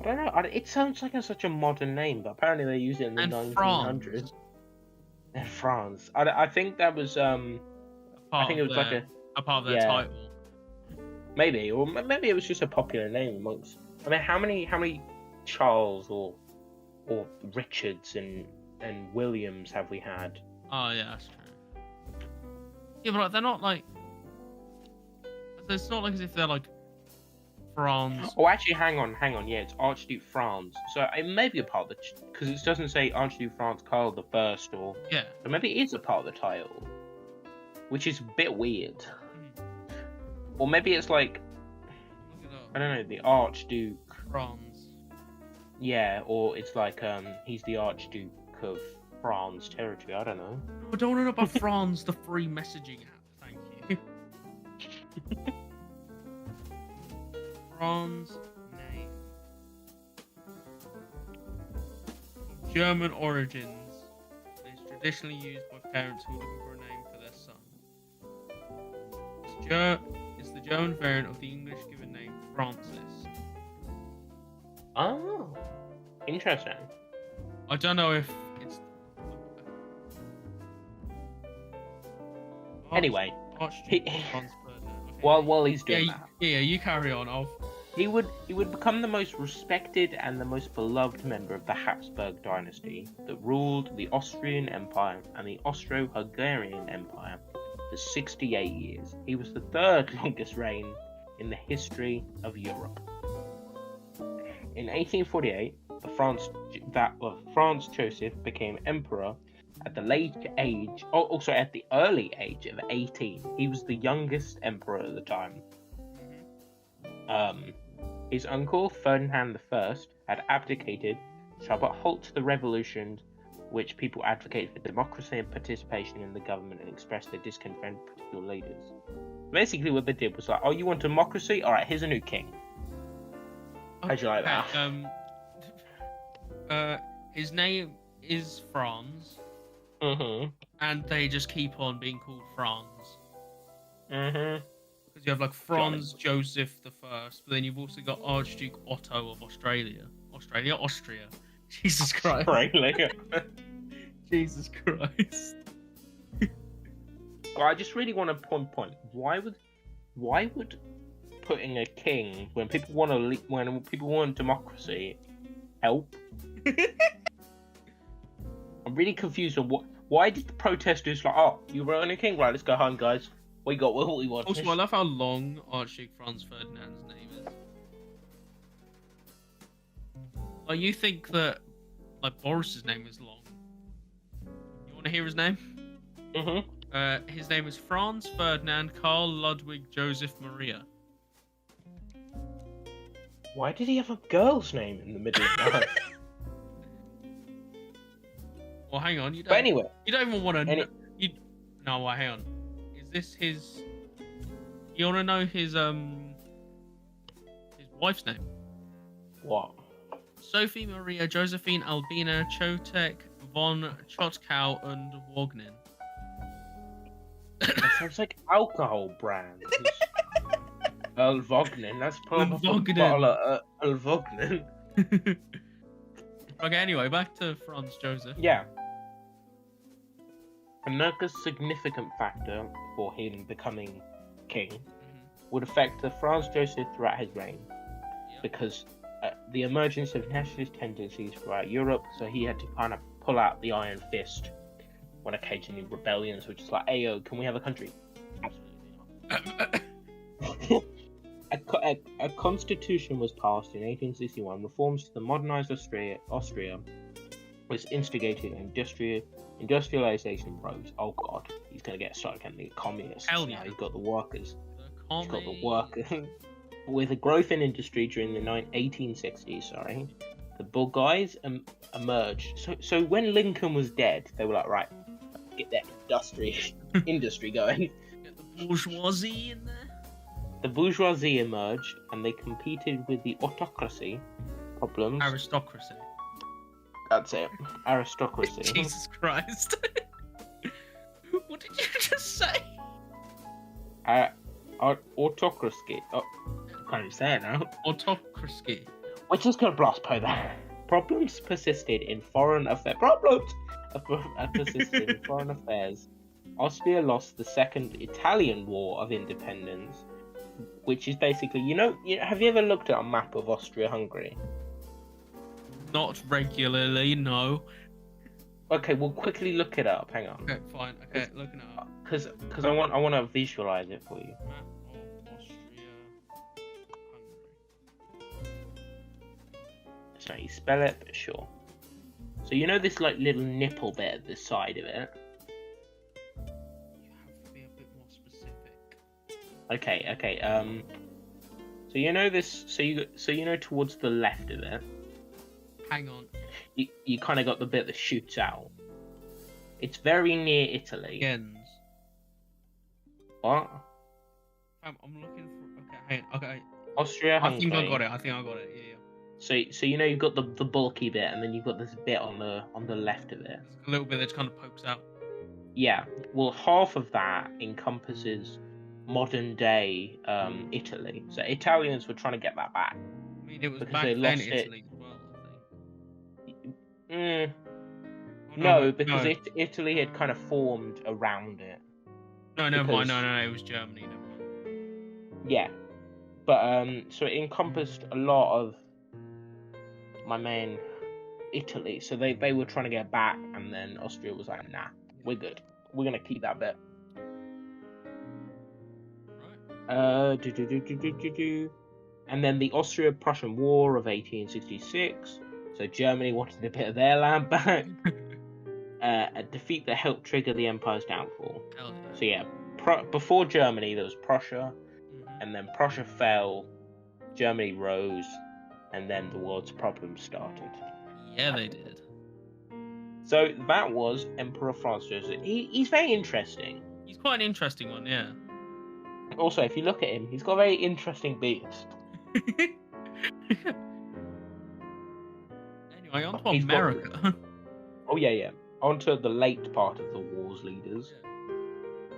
I don't know. It sounds like such a modern name, but apparently they use it in the 1900s. And France. I think that was I think it was like a part of their title. Maybe, or maybe it was just a popular name amongst. I mean, how many Charles or Richards and Williams have we had? Oh yeah, that's true. Yeah, but they're not like. It's not like as if they're like France. Oh, actually, hang on. Yeah, it's Archduke Franz. So it may be a part of the because it doesn't say Archduke Franz Karl the First or. Yeah. So maybe it is a part of the title, which is a bit weird. Or maybe it's like, I don't know, the Archduke France. Yeah, or it's like he's the Archduke of France territory. I don't know. I don't know about France, the free messaging app. Thank you. France name. German origins. It is traditionally used by parents who are looking for a name for their son. It's the German variant of the English given name Francis. Oh, interesting. I don't know if it's. Anyway, okay. while he's doing that, you carry on. He would become the most respected and the most beloved member of the Habsburg dynasty that ruled the Austrian Empire and the Austro-Hungarian Empire for 68 years. He was the third longest reign in the history of Europe. In 1848, Franz Joseph became emperor at the at the early age of 18. He was the youngest emperor at the time. His uncle Ferdinand I had abdicated to put halt to the revolutions, which people advocated for democracy and participation in the government and expressed their discontent with political leaders. Basically, what they did was like, "Oh, you want democracy? All right, here's a new king." How'd you like that? His name is Franz. And they just keep on being called Franz. Because you have like Franz Joseph the First, but then you've also got Archduke Otto of Austria. Jesus Christ. Jesus Christ. Well, I just really want to point. Why would putting a king when people want democracy help? I'm really confused on why did the protesters like, oh, you were on a king, right? Let's go home, guys. We got what we wanted. Also, I love how long Archduke Franz Ferdinand's name is. Like, you think that, like, Boris's name is long. You want to hear his name? Mm-hmm. His name is Franz Ferdinand Karl Ludwig Joseph Maria. Why did he have a girl's name in the middle of that? Well, hang on. You don't, But anyway. You don't even want to know. No, well, hang on. Is this his... You want to know his wife's name? What? Sophie Maria Josephine Albina Chotek von Chotkow and Wognin. That sounds like alcohol brands. Vognin, that's probably a bottle of Vognin. Okay, anyway, back to Franz Joseph. Yeah. Another significant factor for him becoming king would affect the Franz Joseph throughout his reign, because the emergence of nationalist tendencies throughout Europe, so he had to kind of pull out the iron fist when occasionally rebellions were just like, "Ayo, can we have a country?" Absolutely not. A constitution was passed in 1861. Reforms to the modernized Austria was instigated industrialization rose. Oh god, he's gonna get started on the communists. Hell now yeah. He's got the workers. He's got the workers. With a growth in industry during the 1860s, the bourgeois emerged. So when Lincoln was dead, they were like, right, get that industry going. Get the bourgeoisie in there. The bourgeoisie emerged, and they competed with the autocracy problems. Aristocracy. That's it. Aristocracy. Jesus Christ. What did you just say? Autocracy. Oh, I can't even say it now. Autocracy. We're just gonna blast by that. Problems persisted in foreign affairs. Persisted in foreign affairs. Austria lost the Second Italian War of Independence, which is basically, have you ever looked at a map of Austria-Hungary? Not regularly, no. Okay, we'll quickly look it up. Hang on. Okay, fine. Okay, looking it up. Because I want to visualize it for you. Map of Austria, Hungary. That's not how you spell it, but sure. So you know this like little nipple bit at the side of it? You have to be a bit more specific. Okay. So you know this. So you know towards the left of it. Hang on. You kind of got the bit that shoots out. It's very near Italy. Gens. What? I'm looking for. Okay, hang on. Okay. Austria-Hungary. I think I got it. Yeah. So you know you've got the bulky bit, and then you've got this bit on the left of it. There's a little bit that kind of pokes out. Yeah. Well, half of that encompasses modern day Italy. So Italians were trying to get that back. I mean, it was because back they then lost Italy as well, I think. No, because Italy had kind of formed around it. No, never mind. No, it was Germany. Never mind. Yeah, but so it encompassed a lot of my main Italy. So they were trying to get back, and then Austria was like, "Nah, we're good. We're gonna keep that bit." Right. And then the Austro-Prussian War of 1866. So Germany wanted a bit of their land back. A defeat that helped trigger the empire's downfall. Hell yeah. So yeah, before Germany there was Prussia, and then Prussia fell, Germany rose, and then the world's problems started. Yeah, they did. So that was Emperor Franz Joseph. He's very interesting. He's quite an interesting one, yeah. Also, if you look at him, he's got a very interesting beast. Anyway, on to America. Oh yeah. On to the late part of the war's leaders.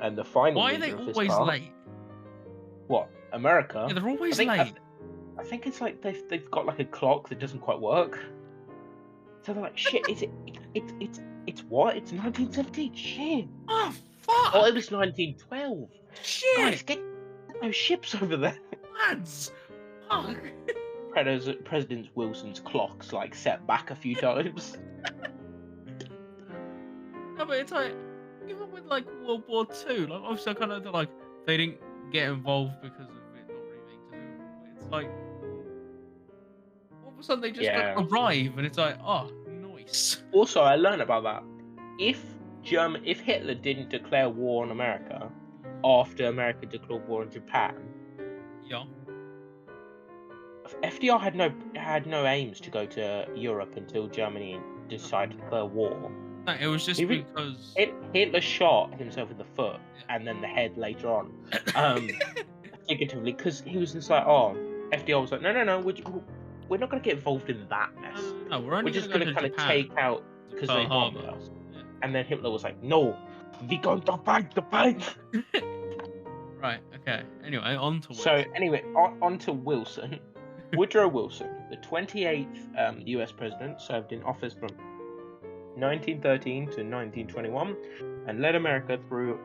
And the final Why are they always late? What? America? Yeah, they're always late. I think it's like they've got like a clock that doesn't quite work. So they're like, shit, it's what? It's 1917, shit. Oh, fuck! Oh, it was 1912. Shit! Guys, get those ships over there. Lads! Fuck! President Wilson's clock's like set back a few times. No, but it's like, even with like World War II, like obviously I kind of like they didn't get involved because of it not really being to do. It's like all of a sudden they just arrive, and it's like, oh, nice. Also, I learned about that. If Hitler didn't declare war on America after America declared war on Japan, Yeah. FDR had no aims to go to Europe until Germany decided to declare war. No, it was just because Hitler shot himself in the foot and then the head later on, figuratively, because he was just like, oh, FDR was like, no, we're not going to get involved in that mess. No, we're just going to kind of take out because they bombed us. Yeah. And then Hitler was like, no, we're going to fight the fight. Right. Okay. Anyway, on to Wilson. So anyway, on to Wilson. Woodrow Wilson, the 28th U.S. president, served in office from 1913 to 1921, and led America through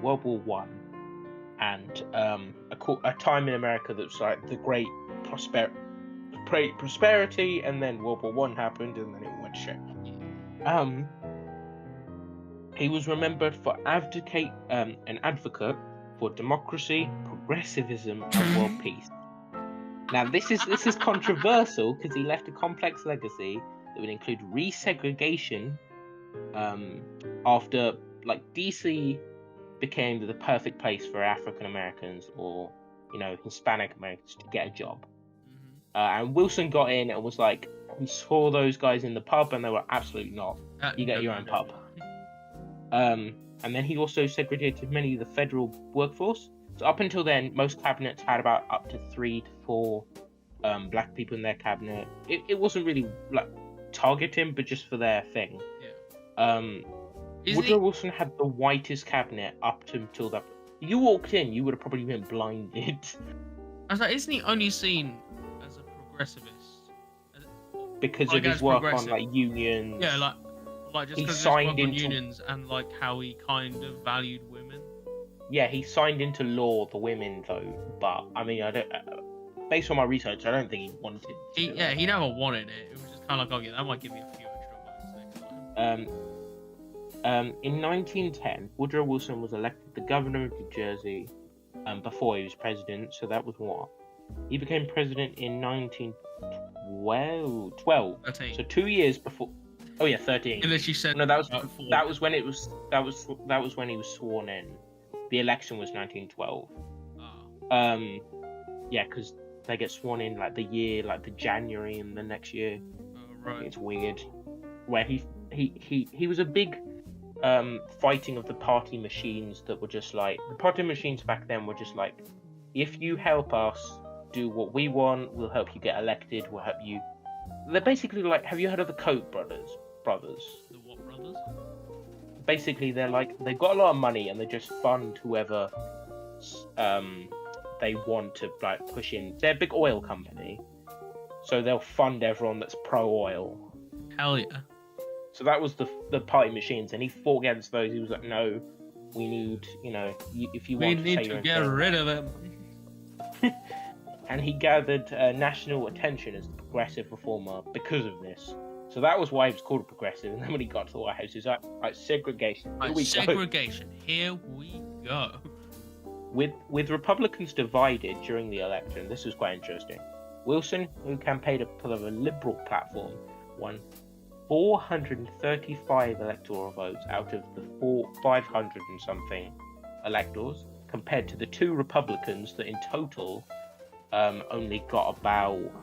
World War One, and a time in America that was like the great prosperity, and then World War One happened, and then it went shit. He was remembered for an advocate for democracy, progressivism, and world peace. Now, this is controversial because he left a complex legacy that would include resegregation. After DC became the perfect place for African Americans or Hispanic Americans to get a job, and Wilson got in and was like, he saw those guys in the pub and they were absolutely not. You get your own pub. And then he also segregated many of the federal workforce. So up until then, most cabinets had about up to 3 to 4 black people in their cabinet. It wasn't really targeting, but just for their thing. Yeah. Woodrow Wilson had the whitest cabinet up until that. You walked in, you would have probably been blinded. I was like, isn't he only seen as a progressivist? Because of his work on unions. Yeah, like just because of his work on unions and how he kind of valued women. Yeah, he signed into law the women vote, but I mean, I don't. Based on my research, I don't think he wanted. He never wanted it. It was just kind of like, that might give me a few extra votes next time. In 1910, Woodrow Wilson was elected the governor of New Jersey, before he was president. So that was what? He became president in 1912. 13. So 2 years before. Oh yeah, 13. Unless you said no, that was when he was sworn in. The election was 1912. Oh. Yeah, because they get sworn in the year, the January and the next year. Oh, right. It's weird. Where he was a big fighting of the party machines that were just the party machines back then were just if you help us do what we want, we'll help you get elected. We'll help you. They're basically have you heard of the Koch brothers? The what brothers? Basically, they're they've got a lot of money and they just fund whoever they want to push in. They're a big oil company, so they'll fund everyone that's pro-oil. Hell yeah! So that was the party machines, and he fought against those. He was like, "No, we need, if you want to say your own get rid of them." And he gathered national attention as the progressive reformer because of this. So that was why he was called a progressive. And then when he got to the White House, he was like, segregation. Segregation. Here we go. With Republicans divided during the election, this was quite interesting. Wilson, who campaigned for a liberal platform, won 435 electoral votes out of the 500 and something electors, compared to the 2 Republicans that in total only got about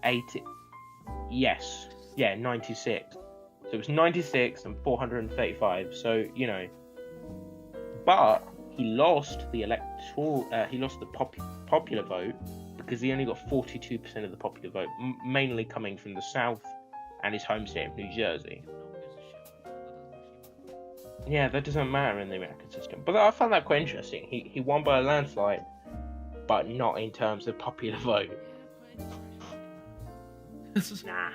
80. Yes, yeah, 96. So it was 96 and 435. So but he lost the popular vote because he only got 42% of the popular vote, mainly coming from the South and his home state of New Jersey. Yeah, that doesn't matter in the American system. But I found that quite interesting. He won by a landslide, but not in terms of popular vote. Nah.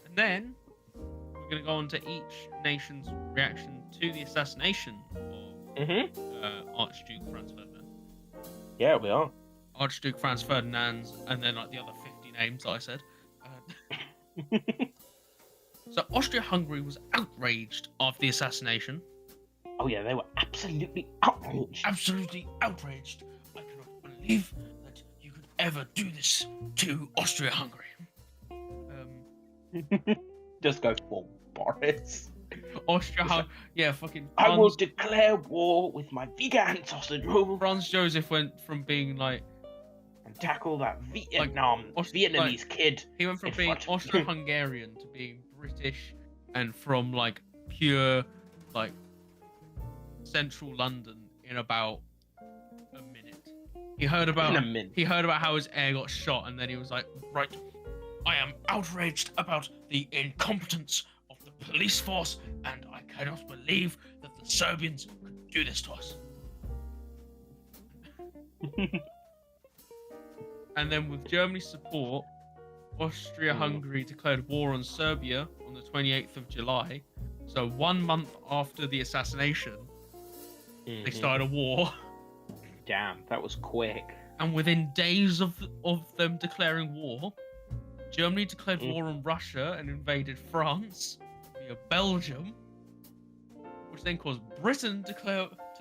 And then we're going to go on to each nation's reaction to the assassination of Archduke Franz Ferdinand. Yeah, we are. Archduke Franz Ferdinand, and then the other 50 names that I said. So Austria-Hungary was outraged after the assassination. Oh yeah, they were absolutely outraged. Absolutely outraged. I cannot believe that you could ever do this to Austria-Hungary. Just go for Boris. Austria-Hungary, yeah, fucking. I will declare war with my vegan sausage roll. Franz Joseph went from being like and tackle that Vietnamese kid. He went from being Austro-Hungarian to being British, and from like pure like central London in about a minute. He heard about how his heir got shot, and then he was like, right, I am outraged about the incompetence of the police force, and I cannot believe that the Serbians could do this to us. And then with Germany's support, Austria-Hungary declared war on Serbia on the 28th of July. So 1 month after the assassination, they started a war. Damn, that was quick. And within days of them declaring war, Germany declared war on Russia and invaded France via Belgium, which then caused Britain to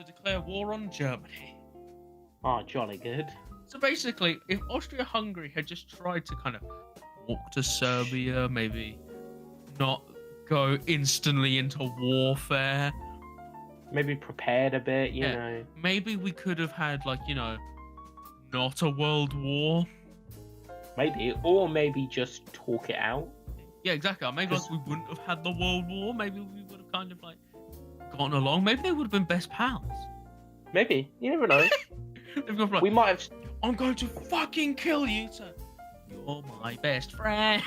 declare war on Germany. Oh, jolly good. So basically, if Austria-Hungary had just tried to kind of walk to Serbia, maybe not go instantly into warfare, maybe prepared a bit, you know. Maybe we could have had, like, you know, not a world war. Maybe, or maybe just talk it out. Yeah, exactly. Maybe like, we wouldn't have had the world war. Maybe we would have kind of like gotten along. Maybe they would have been best pals. Maybe. You never know. Like, we might have. I'm going to fucking kill you, so you're my best friend.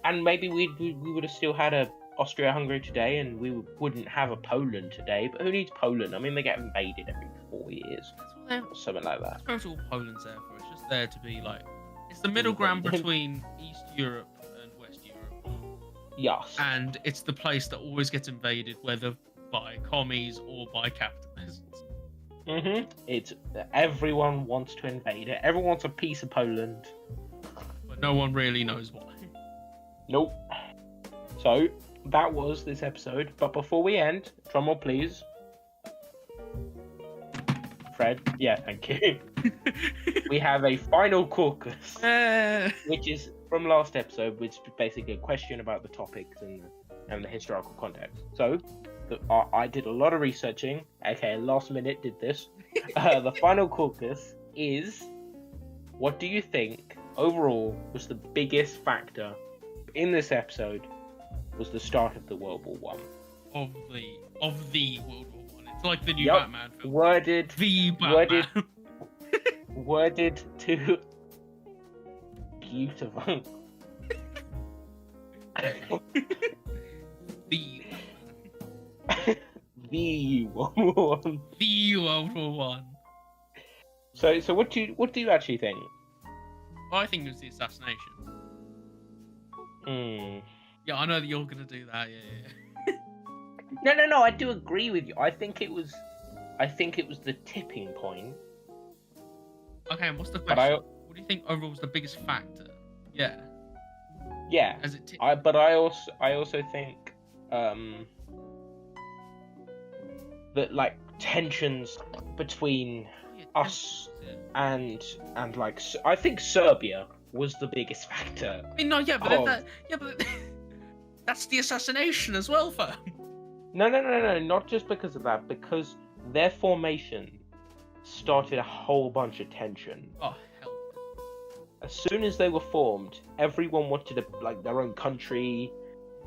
And maybe we would have still had a Austria-Hungary today, and we wouldn't have a Poland today. But who needs Poland? I mean, they get invaded every 4 years, or something like that. That's all Poland's there for. It's just there to be like, it's the middle ground between East Europe and West Europe. Yes. And it's the place that always gets invaded, whether by commies or by capitalists. It's everyone wants to invade it. Everyone wants a piece of Poland, but no one really knows why. Nope. So that was this episode. But before we end, drumroll please. Fred, yeah, thank you. We have a final caucus, which is from last episode, which is basically a question about the topics and the historical context. So, I did a lot of researching. Okay, last minute did this. The final caucus is: what do you think overall was the biggest factor in this episode? Was the start of the World War One? Of the World War One. It's like the new Batman film. Worded to beautiful. The World War One. The World War One. So what do you actually think? Well, I think it was the assassination. Yeah, I know that you're gonna do that. Yeah. No. I do agree with you. I think it was the tipping point. Okay, and what's the question? What do you think overall was the biggest factor? Yeah. Yeah. As it But I also think that like tensions between us and like I think Serbia was the biggest factor. I mean, no, yeah, but but that's the assassination as well, fam. No, not just because of that, because their formation started a whole bunch of tension. Oh, hell. As soon as they were formed, everyone wanted their own country,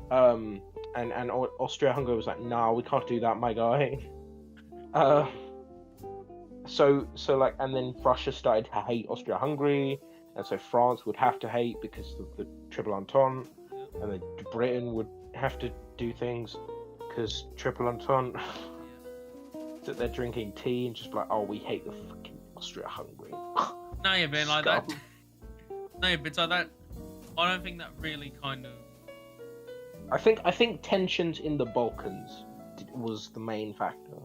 and Austria-Hungary was like, nah, we can't do that, my guy. So and then Russia started to hate Austria-Hungary, and so France would have to hate because of the Triple Entente, and then Britain would have to do things because Triple Entente. That they're drinking tea and just like, oh, we hate the fucking Austria-Hungary. No, you've been like that. No, you've been like that. I don't think that really kind of. I think tensions in the Balkans was the main factor.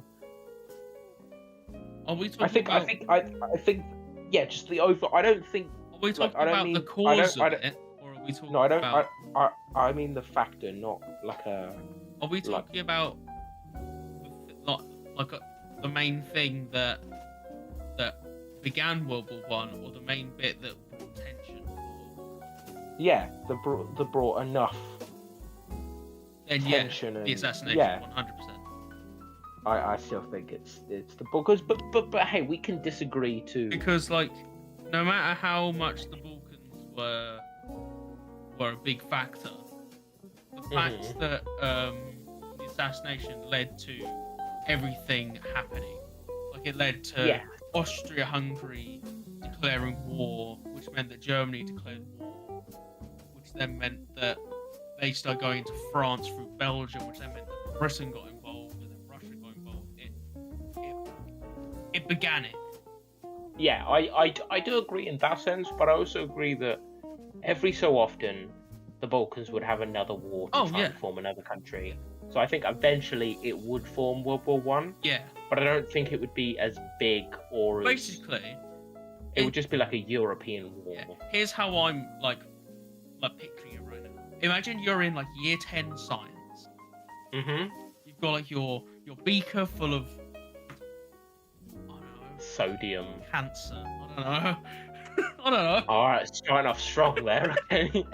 Are we talking about? I think, yeah, just the over. I don't think. Are we talking about the cause of it, or are we talking? No, I don't. About... I mean the factor, not like a. Are we talking about like the main thing that began World War One, or the main bit that brought tension. Yeah, that brought enough And tension the and assassination, yeah. 100%. I still think it's the Balkans, but hey, we can disagree too. Because like, no matter how much the Balkans were a big factor, the fact that the assassination led to everything happening, like it led to Austria-Hungary declaring war, which meant that Germany declared war, which then meant that they started going into France through Belgium, which then meant that Britain got involved, and then Russia got involved. It began it. Yeah, I do agree in that sense, but I also agree that every so often the Balkans would have another war to try and form another country. So I think eventually it would form World War One. Yeah. But I don't think it would be as big or basically it would just be like a European war. Yeah. Here's how I'm like picturing it right now. Imagine you're in like year 10 science. You've got like your beaker full of sodium. Cancer. I don't know. Alright, starting off strong there. Okay.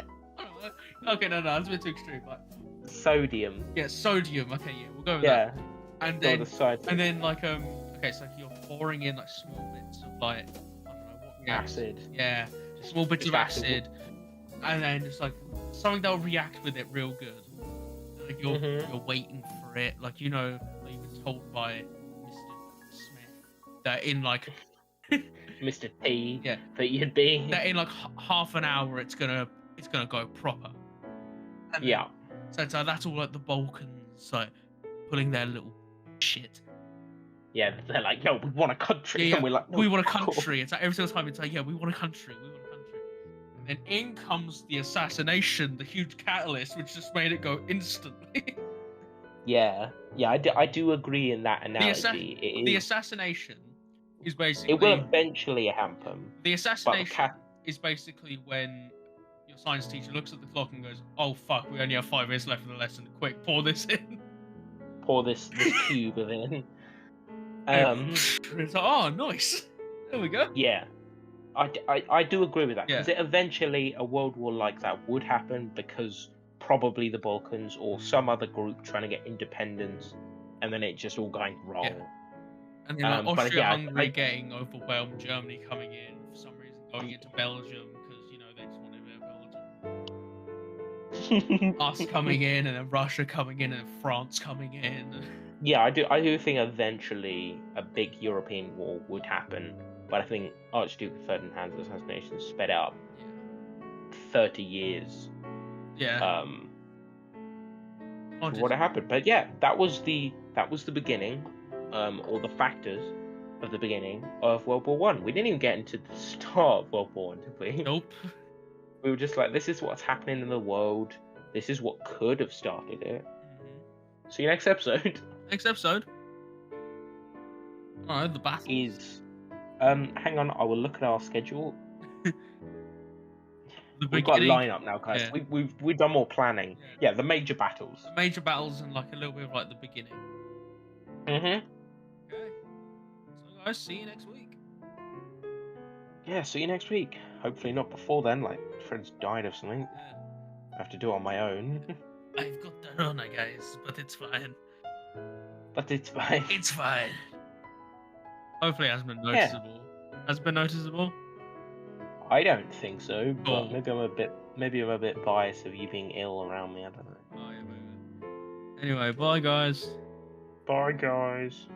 Okay, no, that's a bit too extreme. Like sodium. Yeah, sodium. Okay, yeah, we'll go with that. And then, like okay, so you're pouring in like small bits of like, I don't know what reacts. Acid. Yeah, small bits of acid, and then just like something that'll react with it real good. Like you're waiting for it, like you've been told by Mr. Smith that in like Mr. T. Yeah, that you'd be that in like half an hour it's gonna go proper. And then, so that's all like the Balkans like pulling their little shit. Yeah, they're like, yo, we want a country. Yeah, and we're like, we want a country. It's like every single time it's like, yeah, we want a country. And then in comes the assassination, the huge catalyst, which just made it go instantly. Yeah, I do agree in that analogy. The assassination is basically... It will eventually happen. The assassination is basically when your science teacher looks at the clock and goes, oh, fuck, we only have 5 minutes left in the lesson. Quick, pour this in. Pour this cube of in. It's like, oh, nice. There we go. Yeah. I do agree with that. Because eventually a world war like that would happen because probably the Balkans or some other group trying to get independence, and then it just all going wrong. Yeah. And then like, Austria-Hungary getting overwhelmed, Germany coming in, for some reason going into Belgium, because, they just want a bit of Belgium. Us coming in, and then Russia coming in, and France coming in. Yeah, I do think eventually a big European war would happen, but I think Archduke Ferdinand's assassination sped up 30 years. Yeah. What happened? But yeah, that was the beginning, or the factors of the beginning of World War One. We didn't even get into the start of World War One, did we? Nope. We were just like, this is what's happening in the world. This is what could have started it. Mm-hmm. See you next episode. Alright, the battle is. Hang on, I will look at our schedule. We've got a lineup now, guys. Yeah. We've done more planning. Yeah, the major battles. The major battles and like a little bit of like the beginning. Okay. So guys, see you next week. Yeah, see you next week. Hopefully not before then. Like, friends died of something. Yeah. I have to do it on my own. I've got the Rona, guys, but it's fine. It's fine. Hopefully it hasn't been noticeable. Yeah. Has it been noticeable? I don't think so, but maybe I'm a bit biased of you being ill around me, I don't know. Oh yeah, maybe. Anyway, bye guys. Bye guys.